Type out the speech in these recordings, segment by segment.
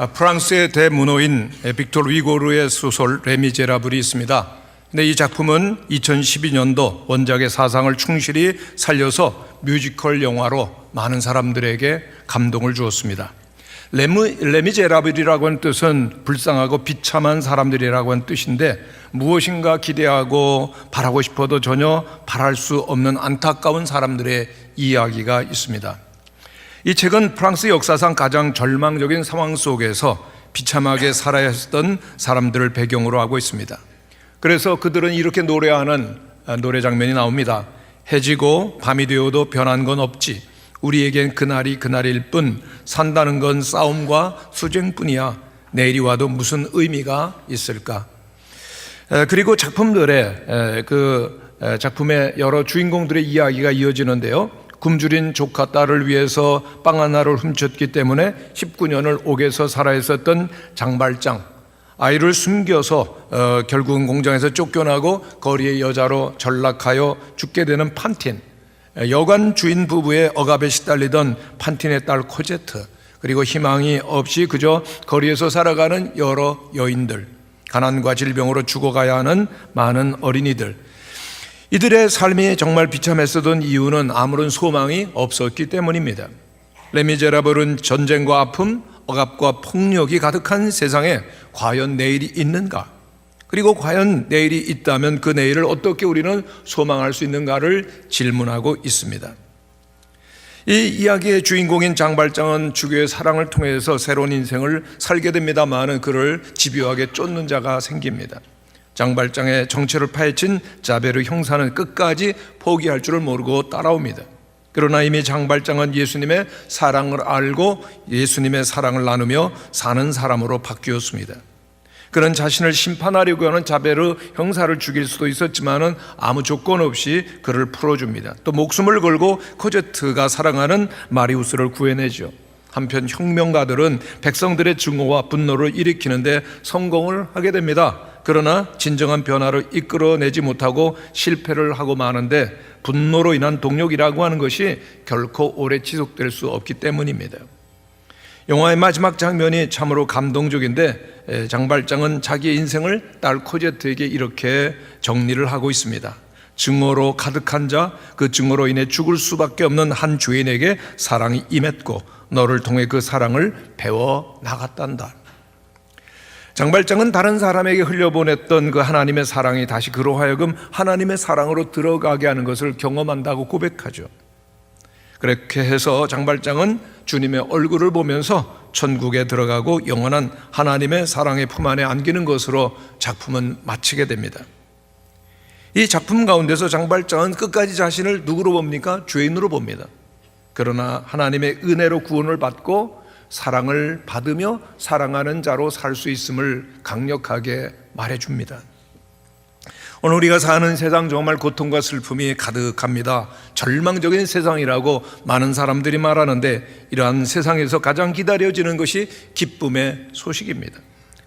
프랑스의 대문호인 빅토르 위고르의 소설 레미제라블이 있습니다. 근데 이 작품은 2012년도 원작의 사상을 충실히 살려서 뮤지컬 영화로 많은 사람들에게 감동을 주었습니다. 레미제라블이라고 하는 뜻은 불쌍하고 비참한 사람들이라고 하는 뜻인데, 무엇인가 기대하고 바라고 싶어도 전혀 바랄 수 없는 안타까운 사람들의 이야기가 있습니다. 이 책은 프랑스 역사상 가장 절망적인 상황 속에서 비참하게 살아야 했던 사람들을 배경으로 하고 있습니다. 그래서 그들은 이렇게 노래하는 노래 장면이 나옵니다. 해지고 밤이 되어도 변한 건 없지, 우리에겐 그날이 그날일 뿐, 산다는 건 싸움과 투쟁뿐이야, 내일이 와도 무슨 의미가 있을까. 그리고 작품들의 작품의 여러 주인공들의 이야기가 이어지는데요, 굶주린 조카 딸을 위해서 빵 하나를 훔쳤기 때문에 19년을 옥에서 살아 있었던 장발장, 아이를 숨겨서 결국은 공장에서 쫓겨나고 거리의 여자로 전락하여 죽게 되는 판틴, 여관 주인 부부의 억압에 시달리던 판틴의 딸 코제트, 그리고 희망이 없이 그저 거리에서 살아가는 여러 여인들, 가난과 질병으로 죽어가야 하는 많은 어린이들, 이들의 삶이 정말 비참했었던 이유는 아무런 소망이 없었기 때문입니다. 레미제라블은 전쟁과 아픔, 억압과 폭력이 가득한 세상에 과연 내일이 있는가? 그리고 과연 내일이 있다면 그 내일을 어떻게 우리는 소망할 수 있는가를 질문하고 있습니다. 이 이야기의 주인공인 장발장은 주교의 사랑을 통해서 새로운 인생을 살게 됩니다만 그를 집요하게 쫓는 자가 생깁니다. 장발장의 정체를 파헤친 자베르 형사는 끝까지 포기할 줄을 모르고 따라옵니다. 그러나 이미 장발장은 예수님의 사랑을 알고 예수님의 사랑을 나누며 사는 사람으로 바뀌었습니다. 그는 자신을 심판하려고 하는 자베르 형사를 죽일 수도 있었지만 아무 조건 없이 그를 풀어줍니다. 또 목숨을 걸고 코제트가 사랑하는 마리우스를 구해내죠. 한편 혁명가들은 백성들의 증오와 분노를 일으키는데 성공을 하게 됩니다. 그러나 진정한 변화를 이끌어내지 못하고 실패를 하고 마는데, 분노로 인한 동력이라고 하는 것이 결코 오래 지속될 수 없기 때문입니다. 영화의 마지막 장면이 참으로 감동적인데, 장발장은 자기의 인생을 딸 코제트에게 이렇게 정리를 하고 있습니다. 증오로 가득한 자, 그 증오로 인해 죽을 수밖에 없는 한 죄인에게 사랑이 임했고 너를 통해 그 사랑을 배워 나갔단다. 장발장은 다른 사람에게 흘려보냈던 그 하나님의 사랑이 다시 그로 하여금 하나님의 사랑으로 들어가게 하는 것을 경험한다고 고백하죠. 그렇게 해서 장발장은 주님의 얼굴을 보면서 천국에 들어가고 영원한 하나님의 사랑의 품 안에 안기는 것으로 작품은 마치게 됩니다. 이 작품 가운데서 장발장은 끝까지 자신을 누구로 봅니까? 죄인으로 봅니다. 그러나 하나님의 은혜로 구원을 받고 사랑을 받으며 사랑하는 자로 살 수 있음을 강력하게 말해줍니다. 오늘 우리가 사는 세상 정말 고통과 슬픔이 가득합니다. 절망적인 세상이라고 많은 사람들이 말하는데, 이러한 세상에서 가장 기다려지는 것이 기쁨의 소식입니다.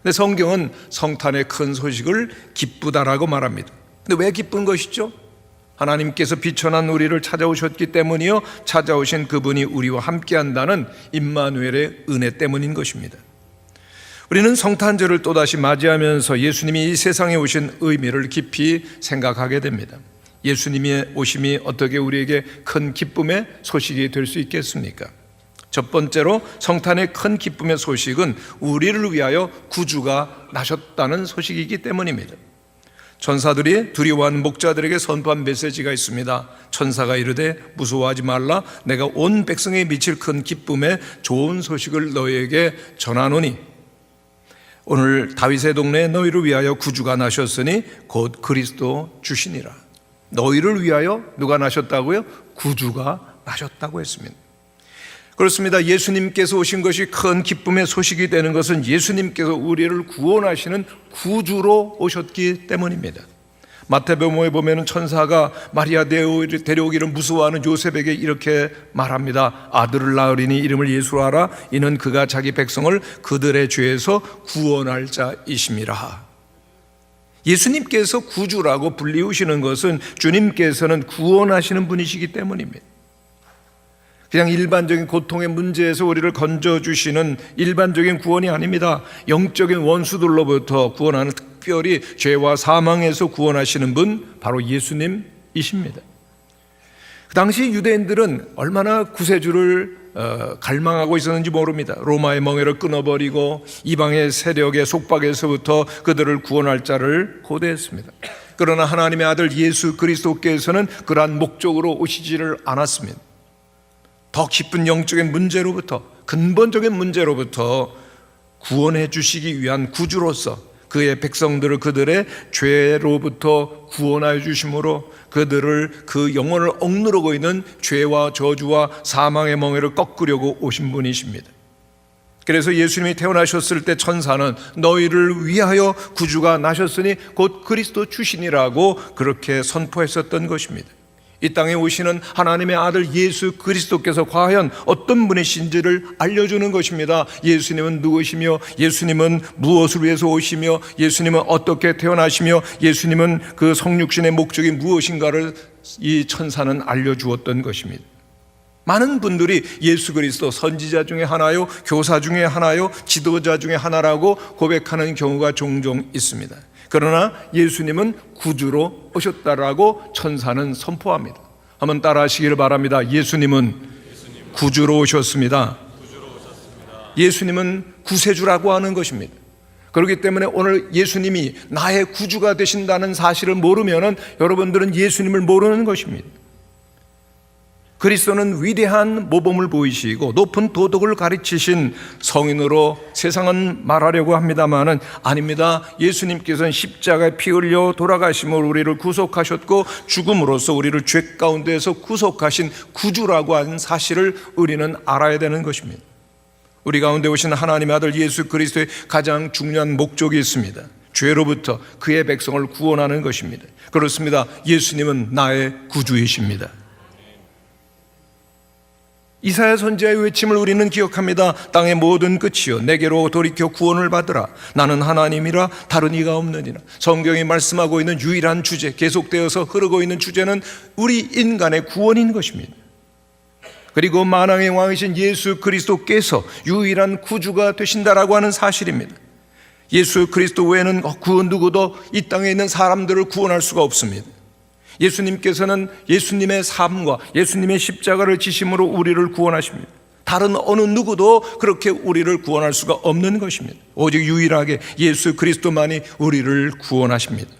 근데 성경은 성탄의 큰 소식을 기쁘다라고 말합니다. 근데 왜 기쁜 것이죠? 하나님께서 비천한 우리를 찾아오셨기 때문이요, 찾아오신 그분이 우리와 함께한다는 임마누엘의 은혜 때문인 것입니다. 우리는 성탄절을 또다시 맞이하면서 예수님이 이 세상에 오신 의미를 깊이 생각하게 됩니다. 예수님의 오심이 어떻게 우리에게 큰 기쁨의 소식이 될 수 있겠습니까? 첫 번째로 성탄의 큰 기쁨의 소식은 우리를 위하여 구주가 나셨다는 소식이기 때문입니다. 천사들이 두려워하는 목자들에게 선포한 메시지가 있습니다. 천사가 이르되 무서워하지 말라, 내가 온 백성에 미칠 큰 기쁨의 좋은 소식을 너희에게 전하노니 오늘 다윗의 동네에 너희를 위하여 구주가 나셨으니 곧 그리스도 주시니라. 너희를 위하여 누가 나셨다고요? 구주가 나셨다고 했습니다. 그렇습니다. 예수님께서 오신 것이 큰 기쁨의 소식이 되는 것은 예수님께서 우리를 구원하시는 구주로 오셨기 때문입니다. 마태복음에 보면 천사가 마리아 데려오기를 무서워하는 요셉에게 이렇게 말합니다. 아들을 낳으리니 이름을 예수로 하라. 이는 그가 자기 백성을 그들의 죄에서 구원할 자이심이라. 예수님께서 구주라고 불리우시는 것은 주님께서는 구원하시는 분이시기 때문입니다. 그냥 일반적인 고통의 문제에서 우리를 건져주시는 일반적인 구원이 아닙니다. 영적인 원수들로부터 구원하는, 특별히 죄와 사망에서 구원하시는 분, 바로 예수님이십니다. 그 당시 유대인들은 얼마나 구세주를 갈망하고 있었는지 모릅니다. 로마의 멍에를 끊어버리고 이방의 세력의 속박에서부터 그들을 구원할 자를 고대했습니다. 그러나 하나님의 아들 예수 그리스도께서는 그러한 목적으로 오시지를 않았습니다. 더 깊은 영적인 문제로부터, 근본적인 문제로부터 구원해 주시기 위한 구주로서 그의 백성들을 그들의 죄로부터 구원하여 주심으로 그들을, 그 영혼을 억누르고 있는 죄와 저주와 사망의 멍에를 꺾으려고 오신 분이십니다. 그래서 예수님이 태어나셨을 때 천사는 너희를 위하여 구주가 나셨으니 곧 그리스도 주시니라고 그렇게 선포했었던 것입니다. 이 땅에 오시는 하나님의 아들 예수 그리스도께서 과연 어떤 분이신지를 알려주는 것입니다. 예수님은 누구시며, 예수님은 무엇을 위해서 오시며, 예수님은 어떻게 태어나시며, 예수님은 그 성육신의 목적이 무엇인가를 이 천사는 알려주었던 것입니다. 많은 분들이 예수 그리스도 선지자 중에 하나요, 교사 중에 하나요, 지도자 중에 하나라고 고백하는 경우가 종종 있습니다. 그러나 예수님은 구주로 오셨다라고 천사는 선포합니다. 한번 따라 하시기를 바랍니다. 예수님은 구주로 오셨습니다. 예수님은 구세주라고 하는 것입니다. 그렇기 때문에 오늘 예수님이 나의 구주가 되신다는 사실을 모르면 여러분들은 예수님을 모르는 것입니다. 그리스도는 위대한 모범을 보이시고 높은 도덕을 가르치신 성인으로 세상은 말하려고 합니다마는 아닙니다. 예수님께서는 십자가에 피 흘려 돌아가심으로 우리를 구속하셨고 죽음으로써 우리를 죄 가운데에서 구속하신 구주라고 하는 사실을 우리는 알아야 되는 것입니다. 우리 가운데 오신 하나님의 아들 예수 그리스도의 가장 중요한 목적이 있습니다. 죄로부터 그의 백성을 구원하는 것입니다. 그렇습니다. 예수님은 나의 구주이십니다. 이사야 선지자의 외침을 우리는 기억합니다. 땅의 모든 끝이여 내게로 돌이켜 구원을 받으라. 나는 하나님이라 다른 이가 없느니라. 성경이 말씀하고 있는 유일한 주제, 계속되어서 흐르고 있는 주제는 우리 인간의 구원인 것입니다. 그리고 만왕의 왕이신 예수 그리스도께서 유일한 구주가 되신다라고 하는 사실입니다. 예수 그리스도 외에는 그 누구도 이 땅에 있는 사람들을 구원할 수가 없습니다. 예수님께서는 예수님의 삶과 예수님의 십자가를 지심으로 우리를 구원하십니다. 다른 어느 누구도 그렇게 우리를 구원할 수가 없는 것입니다. 오직 유일하게 예수 그리스도만이 우리를 구원하십니다.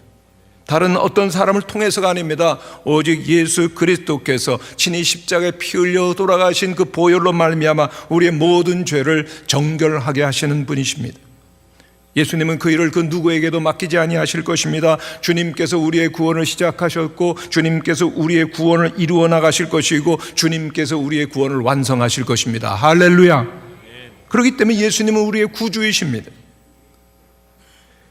다른 어떤 사람을 통해서가 아닙니다. 오직 예수 그리스도께서 친히 십자가에 피 흘려 돌아가신 그 보혈로 말미암아 우리의 모든 죄를 정결하게 하시는 분이십니다. 예수님은 그 일을 그 누구에게도 맡기지 아니하실 것입니다. 주님께서 우리의 구원을 시작하셨고 주님께서 우리의 구원을 이루어 나가실 것이고 주님께서 우리의 구원을 완성하실 것입니다. 할렐루야. 그렇기 때문에 예수님은 우리의 구주이십니다.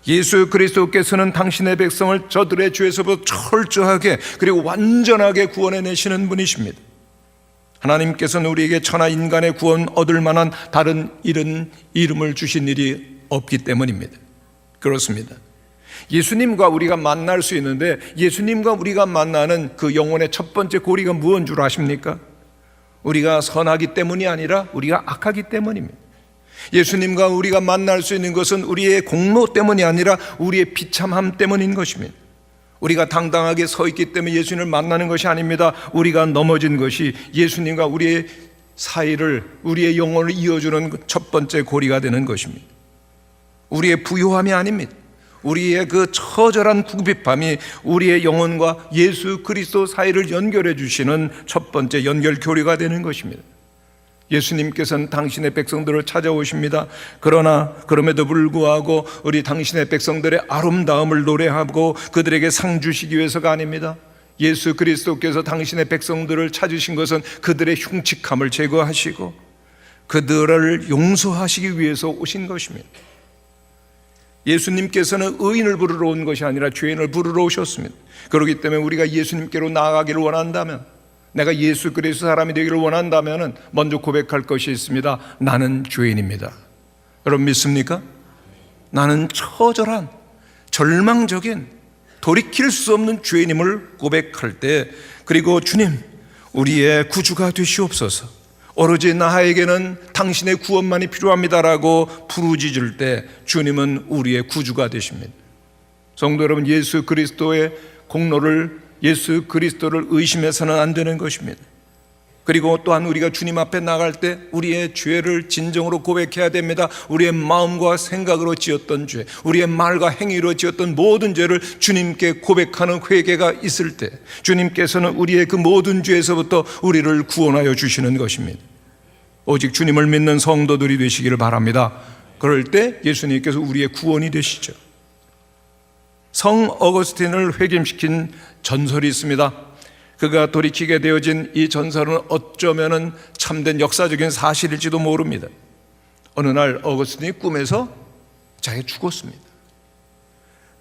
예수 그리스도께서는 당신의 백성을 저들의 죄에서부터 철저하게 그리고 완전하게 구원해내시는 분이십니다. 하나님께서는 우리에게 천하 인간의 구원 얻을 만한 다른 이름을 주신 일이 없기 때문입니다. 그렇습니다. 예수님과 우리가 만날 수 있는데 예수님과 우리가 만나는 그 영혼의 첫 번째 고리가 무엇인 줄 아십니까? 우리가 선하기 때문이 아니라 우리가 악하기 때문입니다. 예수님과 우리가 만날 수 있는 것은 우리의 공로 때문이 아니라 우리의 비참함 때문인 것입니다. 우리가 당당하게 서 있기 때문에 예수님을 만나는 것이 아닙니다. 우리가 넘어진 것이 예수님과 우리의 사이를, 우리의 영혼을 이어주는 첫 번째 고리가 되는 것입니다. 우리의 부요함이 아닙니다. 우리의 그 처절한 궁핍함이 우리의 영혼과 예수 그리스도 사이를 연결해 주시는 첫 번째 연결교리가 되는 것입니다. 예수님께서는 당신의 백성들을 찾아오십니다. 그러나 그럼에도 불구하고 우리 당신의 백성들의 아름다움을 노래하고 그들에게 상 주시기 위해서가 아닙니다. 예수 그리스도께서 당신의 백성들을 찾으신 것은 그들의 흉측함을 제거하시고 그들을 용서하시기 위해서 오신 것입니다. 예수님께서는 의인을 부르러 온 것이 아니라 죄인을 부르러 오셨습니다. 그렇기 때문에 우리가 예수님께로 나아가기를 원한다면, 내가 예수 그리스도 사람이 되기를 원한다면 먼저 고백할 것이 있습니다. 나는 죄인입니다. 여러분 믿습니까? 나는 처절한 절망적인 돌이킬 수 없는 죄인임을 고백할 때, 그리고 주님 우리의 구주가 되시옵소서, 오로지 나에게는 당신의 구원만이 필요합니다라고 부르짖을 때 주님은 우리의 구주가 되십니다. 성도 여러분, 예수 그리스도의 공로를, 예수 그리스도를 의심해서는 안 되는 것입니다. 그리고 또한 우리가 주님 앞에 나갈 때 우리의 죄를 진정으로 고백해야 됩니다. 우리의 마음과 생각으로 지었던 죄, 우리의 말과 행위로 지었던 모든 죄를 주님께 고백하는 회개가 있을 때 주님께서는 우리의 그 모든 죄에서부터 우리를 구원하여 주시는 것입니다. 오직 주님을 믿는 성도들이 되시기를 바랍니다. 그럴 때 예수님께서 우리의 구원이 되시죠. 성 어거스틴을 회심시킨 전설이 있습니다. 그가 돌이키게 되어진 이 전설은 어쩌면 참된 역사적인 사실일지도 모릅니다. 어느 날 어거스틴이 꿈에서 자기가 죽었습니다.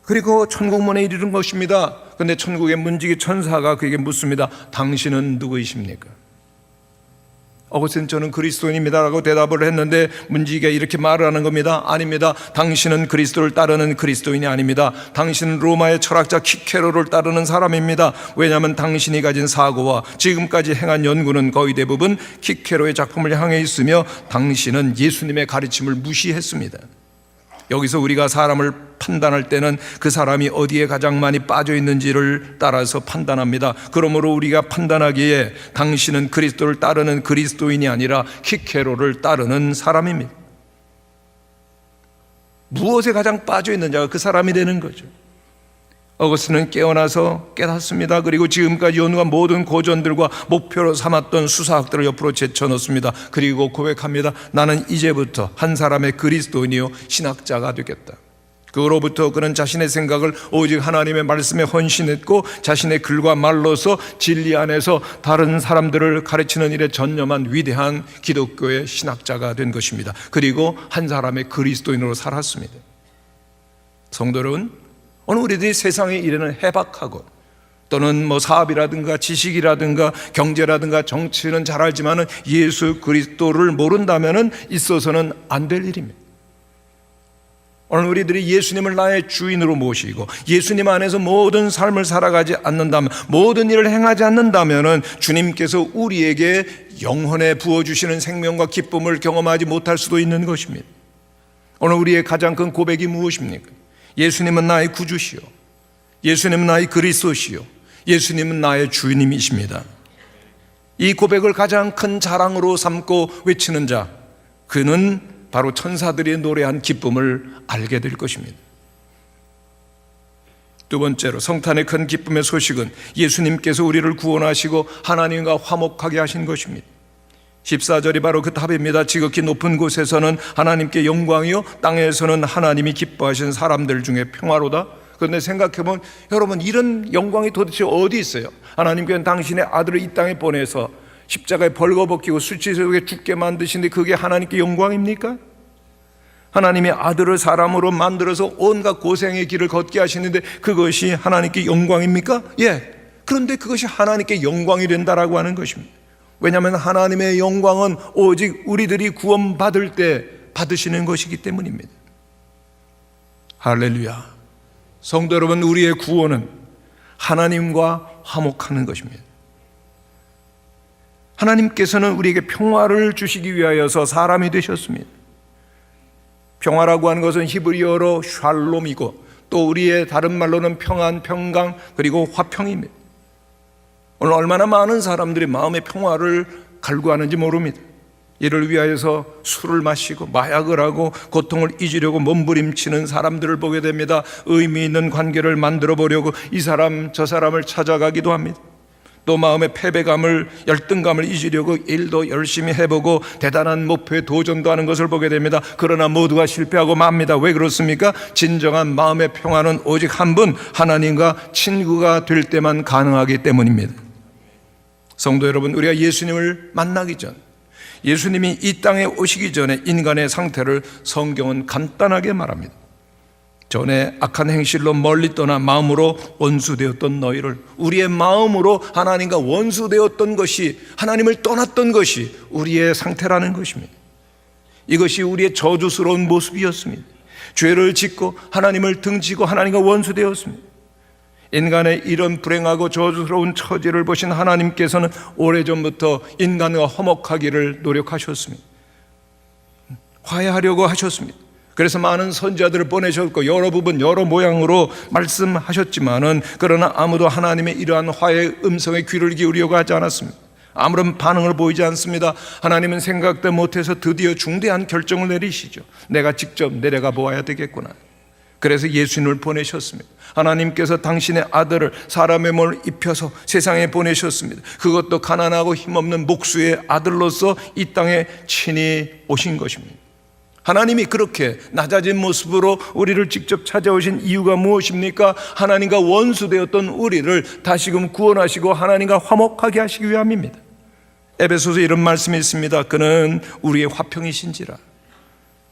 그리고 천국문에 이르는 것입니다. 그런데 천국의 문지기 천사가 그에게 묻습니다. 당신은 누구이십니까? 어거스틴, 저는 그리스도인입니다 라고 대답을 했는데 문지기가 이렇게 말을 하는 겁니다. 아닙니다. 당신은 그리스도를 따르는 그리스도인이 아닙니다. 당신은 로마의 철학자 키케로를 따르는 사람입니다. 왜냐하면 당신이 가진 사고와 지금까지 행한 연구는 거의 대부분 키케로의 작품을 향해 있으며 당신은 예수님의 가르침을 무시했습니다. 여기서 우리가 사람을 판단할 때는 그 사람이 어디에 가장 많이 빠져 있는지를 따라서 판단합니다. 그러므로 우리가 판단하기에 당신은 그리스도를 따르는 그리스도인이 아니라 키케로를 따르는 사람입니다. 무엇에 가장 빠져 있느냐가 그 사람이 되는 거죠. 어거스틴은 깨어나서 깨닫습니다. 그리고 지금까지 연구한 모든 고전들과 목표로 삼았던 수사학들을 옆으로 제쳐놓습니다. 그리고 고백합니다. 나는 이제부터 한 사람의 그리스도인이요 신학자가 되겠다. 그로부터 그는 자신의 생각을 오직 하나님의 말씀에 헌신했고 자신의 글과 말로서 진리 안에서 다른 사람들을 가르치는 일에 전념한 위대한 기독교의 신학자가 된 것입니다. 그리고 한 사람의 그리스도인으로 살았습니다. 성도 여러분, 오늘 우리들이 세상의 일에는 해박하고 또는 사업이라든가 지식이라든가 경제라든가 정치는 잘 알지만은 예수 그리스도를 모른다면은 있어서는 안 될 일입니다. 오늘 우리들이 예수님을 나의 주인으로 모시고 예수님 안에서 모든 삶을 살아가지 않는다면, 모든 일을 행하지 않는다면은 주님께서 우리에게 영혼에 부어주시는 생명과 기쁨을 경험하지 못할 수도 있는 것입니다. 오늘 우리의 가장 큰 고백이 무엇입니까? 예수님은 나의 구주시요, 예수님은 나의 그리스도시요, 예수님은 나의 주님이십니다. 이 고백을 가장 큰 자랑으로 삼고 외치는 자, 그는 바로 천사들이 노래한 기쁨을 알게 될 것입니다. 두 번째로, 성탄의 큰 기쁨의 소식은 예수님께서 우리를 구원하시고 하나님과 화목하게 하신 것입니다. 14절이 바로 그 답입니다. 지극히 높은 곳에서는 하나님께 영광이요 땅에서는 하나님이 기뻐하신 사람들 중에 평화로다. 그런데 생각해보면 여러분, 이런 영광이 도대체 어디 있어요? 하나님께서는 당신의 아들을 이 땅에 보내서 십자가에 벌거벗기고 수치스럽게 죽게 만드신데 그게 하나님께 영광입니까? 하나님의 아들을 사람으로 만들어서 온갖 고생의 길을 걷게 하시는데 그것이 하나님께 영광입니까? 예. 그런데 그것이 하나님께 영광이 된다라고 하는 것입니다. 왜냐하면 하나님의 영광은 오직 우리들이 구원받을 때 받으시는 것이기 때문입니다. 할렐루야. 성도 여러분, 우리의 구원은 하나님과 화목하는 것입니다. 하나님께서는 우리에게 평화를 주시기 위하여서 사람이 되셨습니다. 평화라고 하는 것은 히브리어로 샬롬이고 또 우리의 다른 말로는 평안, 평강, 그리고 화평입니다. 오늘 얼마나 많은 사람들이 마음의 평화를 갈구하는지 모릅니다. 이를 위하여서 술을 마시고 마약을 하고 고통을 잊으려고 몸부림치는 사람들을 보게 됩니다. 의미 있는 관계를 만들어 보려고 이 사람 저 사람을 찾아가기도 합니다. 또 마음의 패배감을, 열등감을 잊으려고 일도 열심히 해보고 대단한 목표에 도전도 하는 것을 보게 됩니다. 그러나 모두가 실패하고 맙니다. 왜 그렇습니까? 진정한 마음의 평화는 오직 한 분, 하나님과 친구가 될 때만 가능하기 때문입니다. 성도 여러분, 우리가 예수님을 만나기 전, 예수님이 이 땅에 오시기 전에 인간의 상태를 성경은 간단하게 말합니다. 전에 악한 행실로 멀리 떠나 마음으로 원수되었던 너희를, 우리의 마음으로 하나님과 원수되었던 것이, 하나님을 떠났던 것이 우리의 상태라는 것입니다. 이것이 우리의 저주스러운 모습이었습니다. 죄를 짓고 하나님을 등지고 하나님과 원수되었습니다. 인간의 이런 불행하고 저주스러운 처지를 보신 하나님께서는 오래전부터 인간과 화목하기를 노력하셨습니다. 화해하려고 하셨습니다. 그래서 많은 선지자들을 보내셨고 여러 부분 여러 모양으로 말씀하셨지만은 그러나 아무도 하나님의 이러한 화해의 음성에 귀를 기울이려고 하지 않았습니다. 아무런 반응을 보이지 않습니다. 하나님은 생각도 못해서 드디어 중대한 결정을 내리시죠. 내가 직접 내려가 보아야 되겠구나. 그래서 예수님을 보내셨습니다. 하나님께서 당신의 아들을 사람의 몸을 입혀서 세상에 보내셨습니다. 그것도 가난하고 힘없는 목수의 아들로서 이 땅에 친히 오신 것입니다. 하나님이 그렇게 낮아진 모습으로 우리를 직접 찾아오신 이유가 무엇입니까? 하나님과 원수되었던 우리를 다시금 구원하시고 하나님과 화목하게 하시기 위함입니다. 에베소서에 이런 말씀이 있습니다. 그는 우리의 화평이신지라.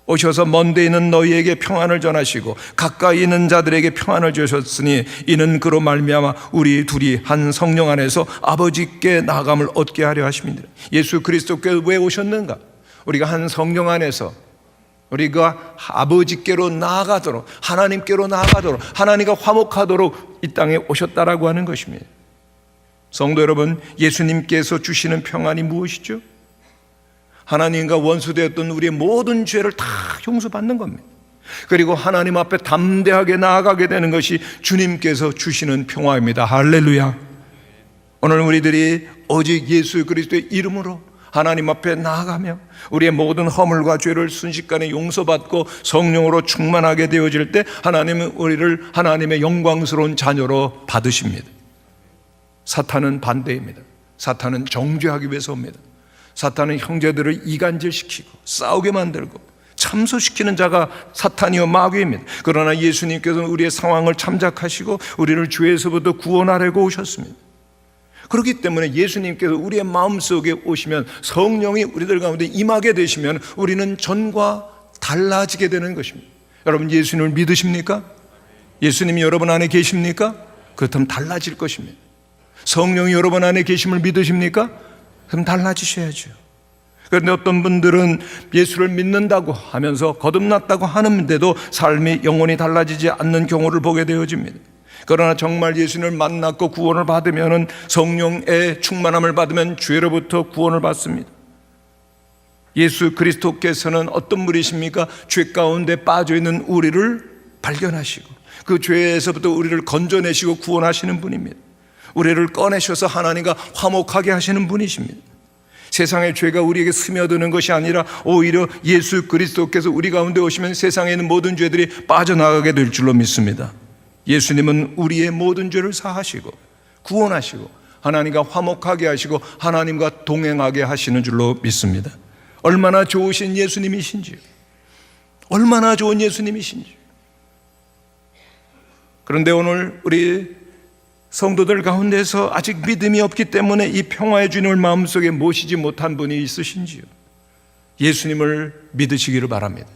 오셔서 먼데 있는 너희에게 평안을 전하시고 가까이 있는 자들에게 평안을 주셨으니 이는 그로 말미암아 우리 둘이 한 성령 안에서 아버지께 나아감을 얻게 하려 하심이니라. 예수 그리스도께서 왜 오셨는가? 우리가 한 성령 안에서 우리가 아버지께로 나아가도록, 하나님께로 나아가도록, 하나님과 화목하도록 이 땅에 오셨다라고 하는 것입니다. 성도 여러분, 예수님께서 주시는 평안이 무엇이죠? 하나님과 원수되었던 우리의 모든 죄를 다 용서받는 겁니다. 그리고 하나님 앞에 담대하게 나아가게 되는 것이 주님께서 주시는 평화입니다. 할렐루야. 오늘 우리들이 오직 예수 그리스도의 이름으로 하나님 앞에 나아가며 우리의 모든 허물과 죄를 순식간에 용서받고 성령으로 충만하게 되어질 때 하나님은 우리를 하나님의 영광스러운 자녀로 받으십니다. 사탄은 반대입니다. 사탄은 정죄하기 위해서 옵니다. 사탄은 형제들을 이간질시키고 싸우게 만들고 참소시키는 자가 사탄이요 마귀입니다. 그러나 예수님께서는 우리의 상황을 참작하시고 우리를 죄에서부터 구원하려고 오셨습니다. 그렇기 때문에 예수님께서 우리의 마음속에 오시면 성령이 우리들 가운데 임하게 되시면 우리는 전과 달라지게 되는 것입니다. 여러분 예수님을 믿으십니까? 예수님이 여러분 안에 계십니까? 그렇다면 달라질 것입니다. 성령이 여러분 안에 계심을 믿으십니까? 그럼 달라지셔야죠. 그런데 어떤 분들은 예수를 믿는다고 하면서 거듭났다고 하는데도 삶이 영원히 달라지지 않는 경우를 보게 되어집니다. 그러나 정말 예수님을 만났고 구원을 받으면 성령의 충만함을 받으면 죄로부터 구원을 받습니다. 예수 그리스도께서는 어떤 분이십니까? 죄 가운데 빠져있는 우리를 발견하시고 그 죄에서부터 우리를 건져내시고 구원하시는 분입니다. 우리를 꺼내셔서 하나님과 화목하게 하시는 분이십니다. 세상의 죄가 우리에게 스며드는 것이 아니라 오히려 예수 그리스도께서 우리 가운데 오시면 세상에 있는 모든 죄들이 빠져나가게 될 줄로 믿습니다. 예수님은 우리의 모든 죄를 사하시고 구원하시고 하나님과 화목하게 하시고 하나님과 동행하게 하시는 줄로 믿습니다. 얼마나 좋으신 예수님이신지요. 얼마나 좋은 예수님이신지요. 그런데 오늘 우리 성도들 가운데서 아직 믿음이 없기 때문에 이 평화의 주님을 마음속에 모시지 못한 분이 있으신지요. 예수님을 믿으시기를 바랍니다.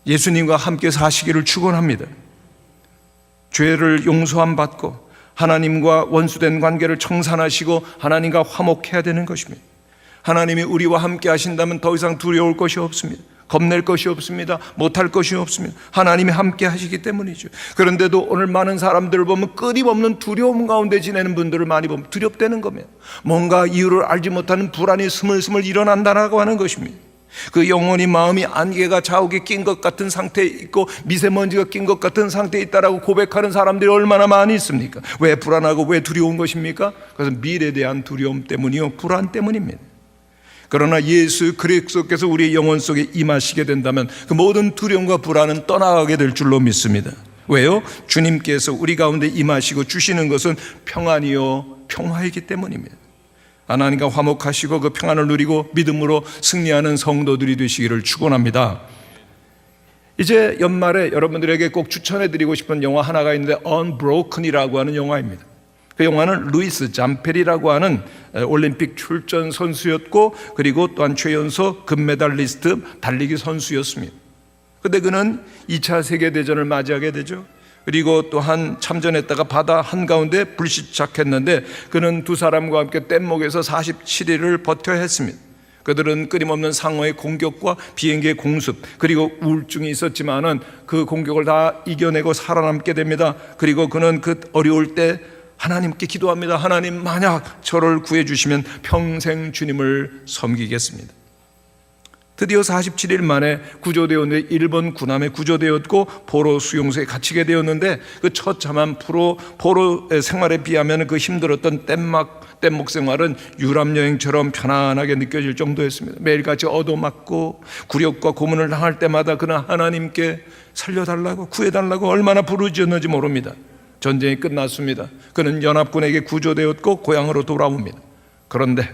예수님과 함께 사시기를 축원합니다. 죄를 용서함 받고 하나님과 원수된 관계를 청산하시고 하나님과 화목해야 되는 것입니다. 하나님이 우리와 함께 하신다면 더 이상 두려울 것이 없습니다. 겁낼 것이 없습니다. 못할 것이 없습니다. 하나님이 함께 하시기 때문이죠. 그런데도 오늘 많은 사람들을 보면 끊임없는 두려움 가운데 지내는 분들을 많이 보면 두렵다는 겁니다. 뭔가 이유를 알지 못하는 불안이 스물스물 일어난다라고 하는 것입니다. 그 영혼이 마음이 안개가 자욱에 낀 것 같은 상태에 있고 미세먼지가 낀 것 같은 상태에 있다라고 고백하는 사람들이 얼마나 많이 있습니까? 왜 불안하고 왜 두려운 것입니까? 그것은 미래에 대한 두려움 때문이요 불안 때문입니다. 그러나 예수 그리스도께서 우리의 영혼 속에 임하시게 된다면 그 모든 두려움과 불안은 떠나가게 될 줄로 믿습니다. 왜요? 주님께서 우리 가운데 임하시고 주시는 것은 평안이요 평화이기 때문입니다. 하나님과 화목하시고 그 평안을 누리고 믿음으로 승리하는 성도들이 되시기를 축원합니다. 이제 연말에 여러분들에게 꼭 추천해드리고 싶은 영화 하나가 있는데 Unbroken이라고 하는 영화입니다. 그 영화는 루이스 잠페리라고 하는 올림픽 출전 선수였고 그리고 또한 최연소 금메달리스트 달리기 선수였습니다. 그런데 그는 2차 세계대전을 맞이하게 되죠. 그리고 또한 참전했다가 바다 한가운데 불시착했는데 그는 두 사람과 함께 뗏목에서 47일을 버텨야 했습니다. 그들은 끊임없는 상어의 공격과 비행기의 공습 그리고 우울증이 있었지만은 그 공격을 다 이겨내고 살아남게 됩니다. 그리고 그는 그 어려울 때 하나님께 기도합니다. 하나님, 만약 저를 구해주시면 평생 주님을 섬기겠습니다. 드디어 47일 만에 구조되었는데 일본 군함에 구조되었고 포로 수용소에 갇히게 되었는데 그 처참한 포로 생활에 비하면 그 힘들었던 뗏목 생활은 유람여행처럼 편안하게 느껴질 정도였습니다. 매일같이 얻어맞고 굴욕과 고문을 당할 때마다 그는 하나님께 살려달라고 구해달라고 얼마나 부르짖었는지 모릅니다. 전쟁이 끝났습니다. 그는 연합군에게 구조되었고 고향으로 돌아옵니다. 그런데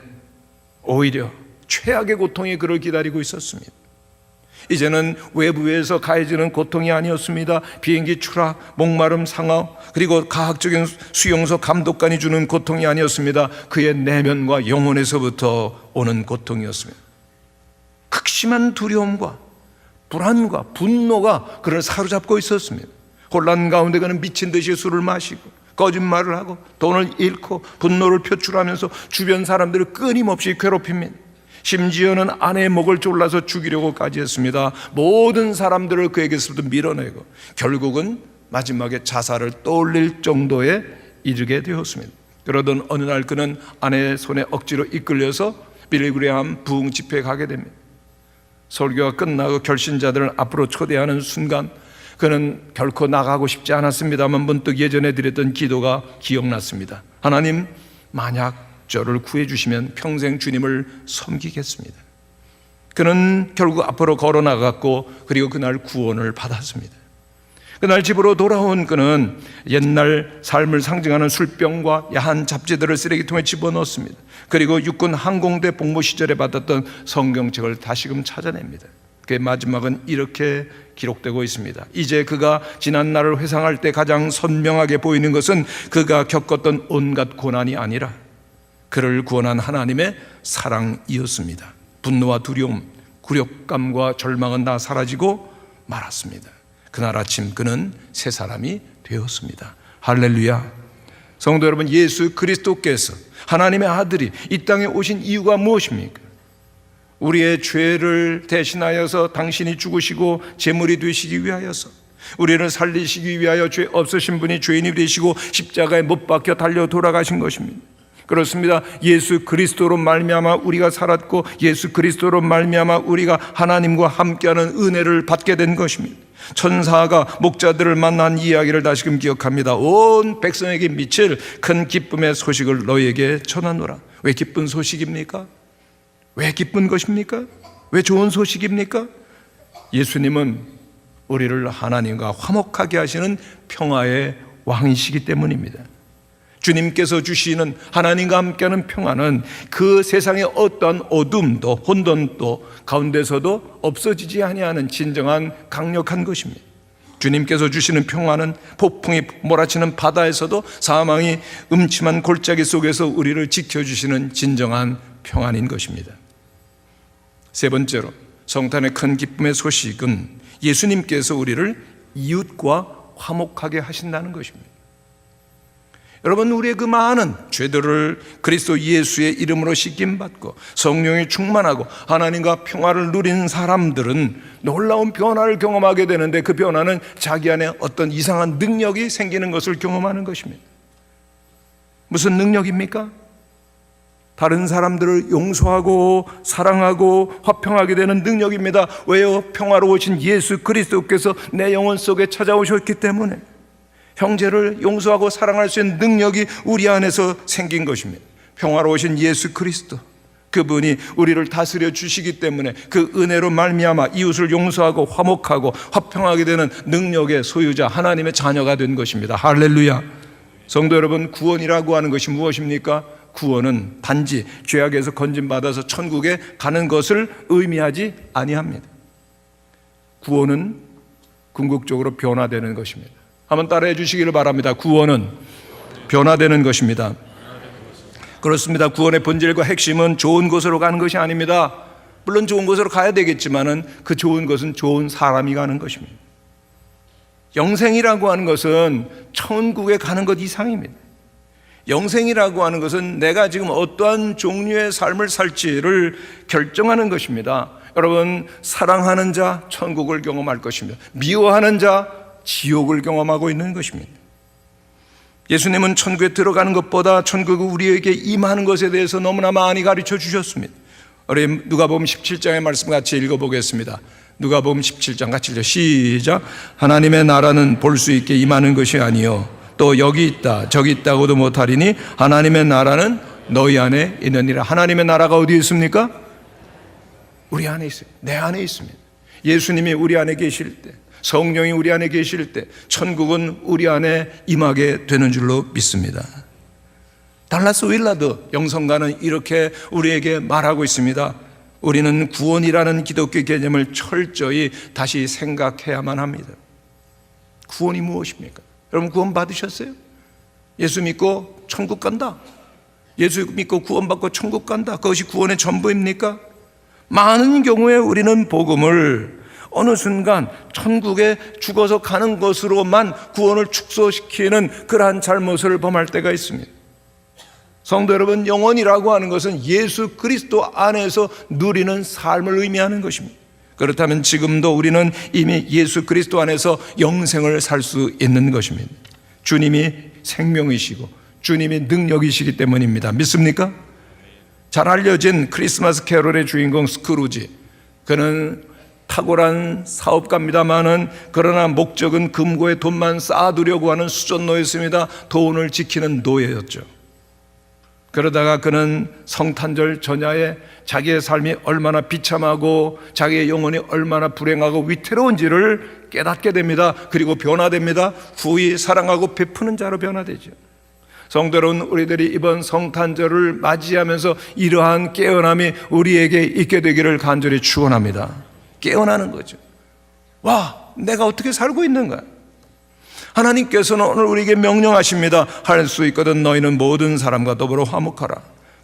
오히려 최악의 고통이 그를 기다리고 있었습니다. 이제는 외부에서 가해지는 고통이 아니었습니다. 비행기 추락, 목마름, 상하, 그리고 과학적인 수용소 감독관이 주는 고통이 아니었습니다. 그의 내면과 영혼에서부터 오는 고통이었습니다. 극심한 두려움과 불안과 분노가 그를 사로잡고 있었습니다. 혼란 가운데 그는 미친 듯이 술을 마시고 거짓말을 하고 돈을 잃고 분노를 표출하면서 주변 사람들을 끊임없이 괴롭힙니다. 심지어는 아내의 목을 졸라서 죽이려고까지 했습니다. 모든 사람들을 그에게서부터 밀어내고 결국은 마지막에 자살을 떠올릴 정도에 이르게 되었습니다. 그러던 어느 날 그는 아내의 손에 억지로 이끌려서 빌리그레함 부흥 집회에 가게 됩니다. 설교가 끝나고 결신자들을 앞으로 초대하는 순간 그는 결코 나가고 싶지 않았습니다만 문득 예전에 드렸던 기도가 기억났습니다. 하나님, 만약 저를 구해주시면 평생 주님을 섬기겠습니다. 그는 결국 앞으로 걸어 나갔고 그리고 그날 구원을 받았습니다. 그날 집으로 돌아온 그는 옛날 삶을 상징하는 술병과 야한 잡지들을 쓰레기통에 집어넣었습니다. 그리고 육군 항공대 복무 시절에 받았던 성경책을 다시금 찾아냅니다. 그의 마지막은 이렇게 기록되고 있습니다. 이제 그가 지난 날을 회상할 때 가장 선명하게 보이는 것은 그가 겪었던 온갖 고난이 아니라 그를 구원한 하나님의 사랑이었습니다. 분노와 두려움, 굴욕감과 절망은 다 사라지고 말았습니다. 그날 아침 그는 새 사람이 되었습니다. 할렐루야. 성도 여러분, 예수 그리스도께서 하나님의 아들이 이 땅에 오신 이유가 무엇입니까? 우리의 죄를 대신하여서 당신이 죽으시고 제물이 되시기 위하여서 우리를 살리시기 위하여 죄 없으신 분이 죄인이 되시고 십자가에 못 박혀 달려 돌아가신 것입니다. 그렇습니다. 예수 그리스도로 말미암아 우리가 살았고 예수 그리스도로 말미암아 우리가 하나님과 함께하는 은혜를 받게 된 것입니다. 천사가 목자들을 만난 이야기를 다시금 기억합니다. 온 백성에게 미칠 큰 기쁨의 소식을 너희에게 전하노라. 왜 기쁜 소식입니까? 왜 기쁜 것입니까? 왜 좋은 소식입니까? 예수님은 우리를 하나님과 화목하게 하시는 평화의 왕이시기 때문입니다. 주님께서 주시는 하나님과 함께하는 평화는 그 세상의 어떠한 어둠도 혼돈도 가운데서도 없어지지 아니하는 진정한 강력한 것입니다. 주님께서 주시는 평화는 폭풍이 몰아치는 바다에서도 사망이 음침한 골짜기 속에서 우리를 지켜주시는 진정한 평안인 것입니다. 세 번째로 성탄의 큰 기쁨의 소식은 예수님께서 우리를 이웃과 화목하게 하신다는 것입니다. 여러분, 우리의 그 많은 죄들을 그리스도 예수의 이름으로 씻김받고 성령이 충만하고 하나님과 평화를 누리는 사람들은 놀라운 변화를 경험하게 되는데 그 변화는 자기 안에 어떤 이상한 능력이 생기는 것을 경험하는 것입니다. 무슨 능력입니까? 다른 사람들을 용서하고 사랑하고 화평하게 되는 능력입니다. 왜요? 평화로우신 예수 그리스도께서 내 영혼 속에 찾아오셨기 때문에 형제를 용서하고 사랑할 수 있는 능력이 우리 안에서 생긴 것입니다. 평화로우신 예수 그리스도, 그분이 우리를 다스려 주시기 때문에 그 은혜로 말미암아 이웃을 용서하고 화목하고 화평하게 되는 능력의 소유자 하나님의 자녀가 된 것입니다. 할렐루야. 성도 여러분, 구원이라고 하는 것이 무엇입니까? 구원은 단지 죄악에서 건진받아서 천국에 가는 것을 의미하지 아니합니다. 구원은 궁극적으로 변화되는 것입니다. 한번 따라해 주시기를 바랍니다. 구원은 변화되는 것입니다. 그렇습니다. 구원의 본질과 핵심은 좋은 곳으로 가는 것이 아닙니다. 물론 좋은 곳으로 가야 되겠지만은 그 좋은 것은 좋은 사람이 가는 것입니다. 영생이라고 하는 것은 천국에 가는 것 이상입니다. 영생이라고 하는 것은 내가 지금 어떠한 종류의 삶을 살지를 결정하는 것입니다. 여러분, 사랑하는 자 천국을 경험할 것입니다. 미워하는 자 지옥을 경험하고 있는 것입니다. 예수님은 천국에 들어가는 것보다 천국이 우리에게 임하는 것에 대해서 너무나 많이 가르쳐 주셨습니다. 우리 누가복음 17장의 말씀 같이 읽어보겠습니다. 누가복음 17장 같이 읽어 시작. 하나님의 나라는 볼 수 있게 임하는 것이 아니요 또 여기 있다 저기 있다고도 못하리니 하나님의 나라는 너희 안에 있느니라. 하나님의 나라가 어디에 있습니까? 우리 안에 있어요. 내 안에 있습니다. 예수님이 우리 안에 계실 때, 성령이 우리 안에 계실 때 천국은 우리 안에 임하게 되는 줄로 믿습니다. 달라스 윌라드 영성가는 이렇게 우리에게 말하고 있습니다. 우리는 구원이라는 기독교 개념을 철저히 다시 생각해야만 합니다. 구원이 무엇입니까? 여러분, 구원 받으셨어요? 예수 믿고 천국 간다. 예수 믿고 구원받고 천국 간다. 그것이 구원의 전부입니까? 많은 경우에 우리는 복음을 어느 순간 천국에 죽어서 가는 것으로만 구원을 축소시키는 그러한 잘못을 범할 때가 있습니다. 성도 여러분, 영원이라고 하는 것은 예수 그리스도 안에서 누리는 삶을 의미하는 것입니다. 그렇다면 지금도 우리는 이미 예수 그리스도 안에서 영생을 살 수 있는 것입니다. 주님이 생명이시고 주님이 능력이시기 때문입니다. 믿습니까? 잘 알려진 크리스마스 캐롤의 주인공 스크루지, 그는 탁월한 사업가입니다마는 그러나 목적은 금고에 돈만 쌓아두려고 하는 수전노였습니다. 돈을 지키는 노예였죠. 그러다가 그는 성탄절 전야에 자기의 삶이 얼마나 비참하고 자기의 영혼이 얼마나 불행하고 위태로운지를 깨닫게 됩니다. 그리고 변화됩니다. 후히 사랑하고 베푸는 자로 변화되죠. 성도 여러분, 우리들이 이번 성탄절을 맞이하면서 이러한 깨어남이 우리에게 있게 되기를 간절히 축원합니다. 깨어나는 거죠. 와, 내가 어떻게 살고 있는가? 하나님께서는 오늘 우리에게 명령하십니다. 할 수 있거든 너희는 모든 사람과 더불어 화목하라.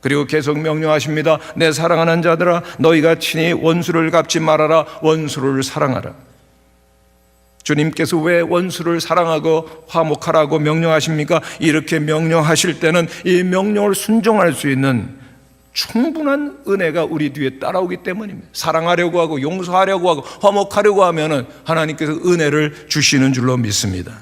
그리고 계속 명령하십니다. 내 사랑하는 자들아, 너희가 친히 원수를 갚지 말아라. 원수를 사랑하라. 주님께서 왜 원수를 사랑하고 화목하라고 명령하십니까? 이렇게 명령하실 때는 이 명령을 순종할 수 있는 충분한 은혜가 우리 뒤에 따라오기 때문입니다. 사랑하려고 하고 용서하려고 하고 화목하려고 하면은 하나님께서 은혜를 주시는 줄로 믿습니다.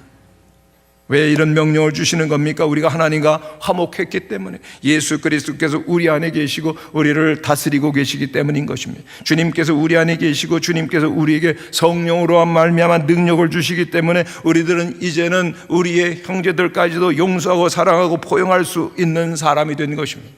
왜 이런 명령을 주시는 겁니까? 우리가 하나님과 화목했기 때문에, 예수 그리스도께서 우리 안에 계시고 우리를 다스리고 계시기 때문인 것입니다. 주님께서 우리 안에 계시고 주님께서 우리에게 성령으로 말미암아 능력을 주시기 때문에 우리들은 이제는 우리의 형제들까지도 용서하고 사랑하고 포용할 수 있는 사람이 된 것입니다.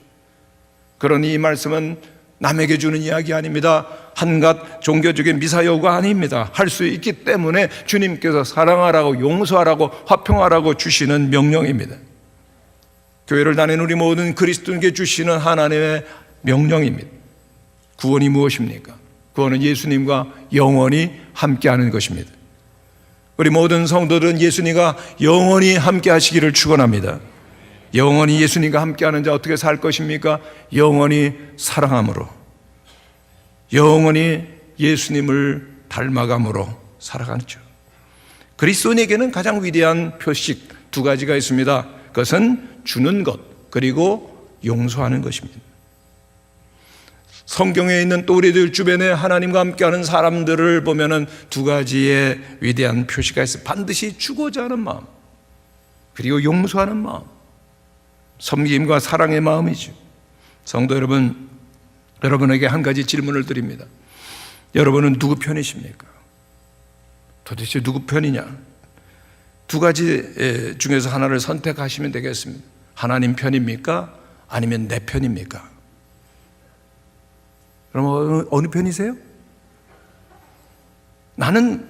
그러니 이 말씀은 남에게 주는 이야기 아닙니다. 한갓 종교적인 미사여가 아닙니다. 할 수 있기 때문에 주님께서 사랑하라고 용서하라고 화평하라고 주시는 명령입니다. 교회를 다니는 우리 모든 그리스도인께 주시는 하나님의 명령입니다. 구원이 무엇입니까? 구원은 예수님과 영원히 함께하는 것입니다. 우리 모든 성도들은 예수님과 영원히 함께 하시기를 축원합니다. 영원히 예수님과 함께하는 자 어떻게 살 것입니까? 영원히 사랑함으로, 영원히 예수님을 닮아감으로 살아가죠. 그리스도인에게는 가장 위대한 표식 두 가지가 있습니다. 그것은 주는 것, 그리고 용서하는 것입니다. 성경에 있는 또 우리들 주변에 하나님과 함께하는 사람들을 보면은 두 가지의 위대한 표시가 있어요. 반드시 주고자 하는 마음, 그리고 용서하는 마음, 섬김과 사랑의 마음이죠. 성도 여러분, 여러분에게 한 가지 질문을 드립니다. 여러분은 누구 편이십니까? 도대체 누구 편이냐? 두 가지 중에서 하나를 선택하시면 되겠습니다. 하나님 편입니까? 아니면 내 편입니까? 그럼 어느 편이세요? 나는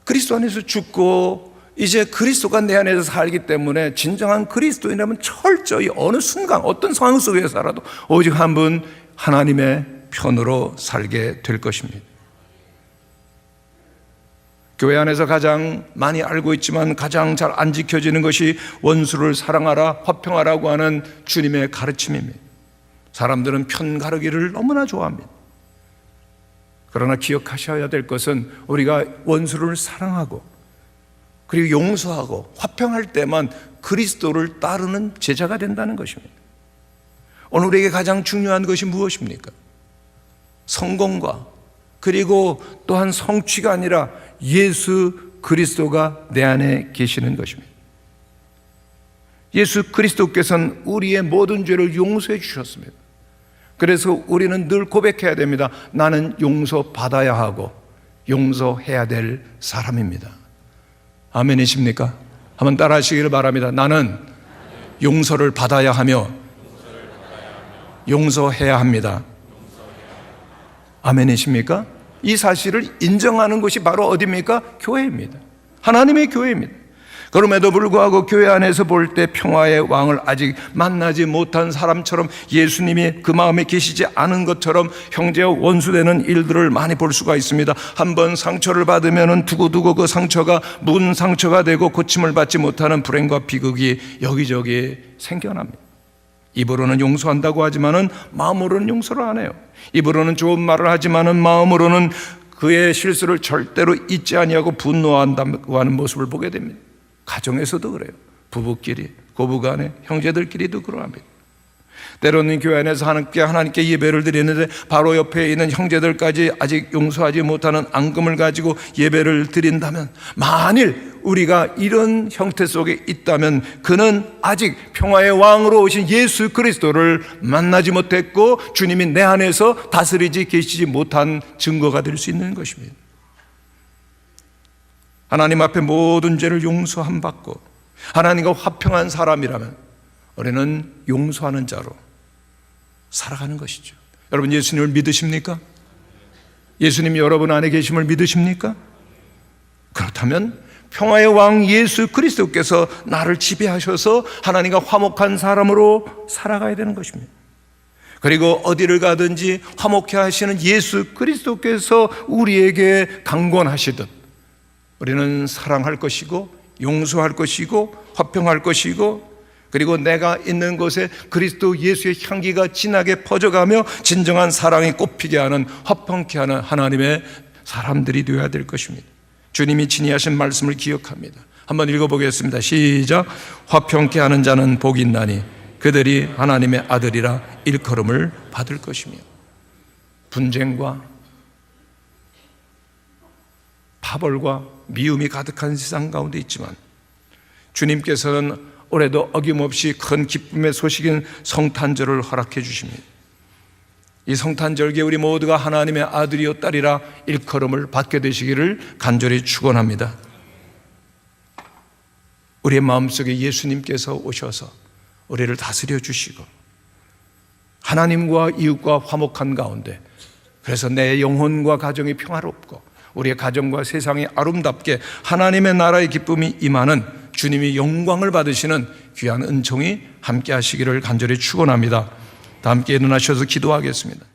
그리스도 안에서 죽고 이제 그리스도가 내 안에서 살기 때문에 진정한 그리스도인이라면 철저히 어느 순간 어떤 상황 속에 살아도 오직 한 분 하나님의 편으로 살게 될 것입니다. 교회 안에서 가장 많이 알고 있지만 가장 잘 안 지켜지는 것이 원수를 사랑하라, 화평하라고 하는 주님의 가르침입니다. 사람들은 편 가르기를 너무나 좋아합니다. 그러나 기억하셔야 될 것은 우리가 원수를 사랑하고 그리고 용서하고 화평할 때만 그리스도를 따르는 제자가 된다는 것입니다. 오늘 우리에게 가장 중요한 것이 무엇입니까? 성공과 그리고 또한 성취가 아니라 예수 그리스도가 내 안에 계시는 것입니다. 예수 그리스도께서는 우리의 모든 죄를 용서해 주셨습니다. 그래서 우리는 늘 고백해야 됩니다. 나는 용서받아야 하고 용서해야 될 사람입니다. 아멘이십니까? 한번 따라 하시기를 바랍니다. 나는 용서를 받아야 하며 용서해야 합니다. 아멘이십니까? 이 사실을 인정하는 것이 바로 어디입니까? 교회입니다. 하나님의 교회입니다. 그럼에도 불구하고 교회 안에서 볼 때 평화의 왕을 아직 만나지 못한 사람처럼 예수님이 그 마음에 계시지 않은 것처럼 형제와 원수되는 일들을 많이 볼 수가 있습니다. 한번 상처를 받으면 두고두고 그 상처가 문 상처가 되고 고침을 받지 못하는 불행과 비극이 여기저기 생겨납니다. 입으로는 용서한다고 하지만은 마음으로는 용서를 안 해요. 입으로는 좋은 말을 하지만은 마음으로는 그의 실수를 절대로 잊지 아니하고 분노한다고 하는 모습을 보게 됩니다. 가정에서도 그래요. 부부끼리, 고부간에, 형제들끼리도 그러합니다. 때로는 교회 안에서 하나님께 예배를 드리는데 바로 옆에 있는 형제들까지 아직 용서하지 못하는 앙금을 가지고 예배를 드린다면, 만일 우리가 이런 형태 속에 있다면 그는 아직 평화의 왕으로 오신 예수 그리스도를 만나지 못했고 주님이 내 안에서 다스리지 계시지 못한 증거가 될 수 있는 것입니다. 하나님 앞에 모든 죄를 용서함 받고 하나님과 화평한 사람이라면 우리는 용서하는 자로 살아가는 것이죠. 여러분, 예수님을 믿으십니까? 예수님이 여러분 안에 계심을 믿으십니까? 그렇다면 평화의 왕 예수 그리스도께서 나를 지배하셔서 하나님과 화목한 사람으로 살아가야 되는 것입니다. 그리고 어디를 가든지 화목해 하시는 예수 그리스도께서 우리에게 강권하시듯 우리는 사랑할 것이고 용서할 것이고 화평할 것이고, 그리고 내가 있는 곳에 그리스도 예수의 향기가 진하게 퍼져가며 진정한 사랑이 꽃피게 하는, 화평케 하는 하나님의 사람들이 되어야 될 것입니다. 주님이 친히 하신 말씀을 기억합니다. 한번 읽어보겠습니다. 시작. 화평케 하는 자는 복이 있나니 그들이 하나님의 아들이라 일컬음을 받을 것이며. 분쟁과 파벌과 미움이 가득한 세상 가운데 있지만 주님께서는 올해도 어김없이 큰 기쁨의 소식인 성탄절을 허락해 주십니다. 이 성탄절기에 우리 모두가 하나님의 아들이요 딸이라 일컬음을 받게 되시기를 간절히 축원합니다. 우리의 마음속에 예수님께서 오셔서 우리를 다스려 주시고 하나님과 이웃과 화목한 가운데, 그래서 내 영혼과 가정이 평화롭고 우리의 가정과 세상이 아름답게 하나님의 나라의 기쁨이 임하는, 주님이 영광을 받으시는 귀한 은총이 함께 하시기를 간절히 축원합니다. 다 함께 일어나셔서 기도하겠습니다.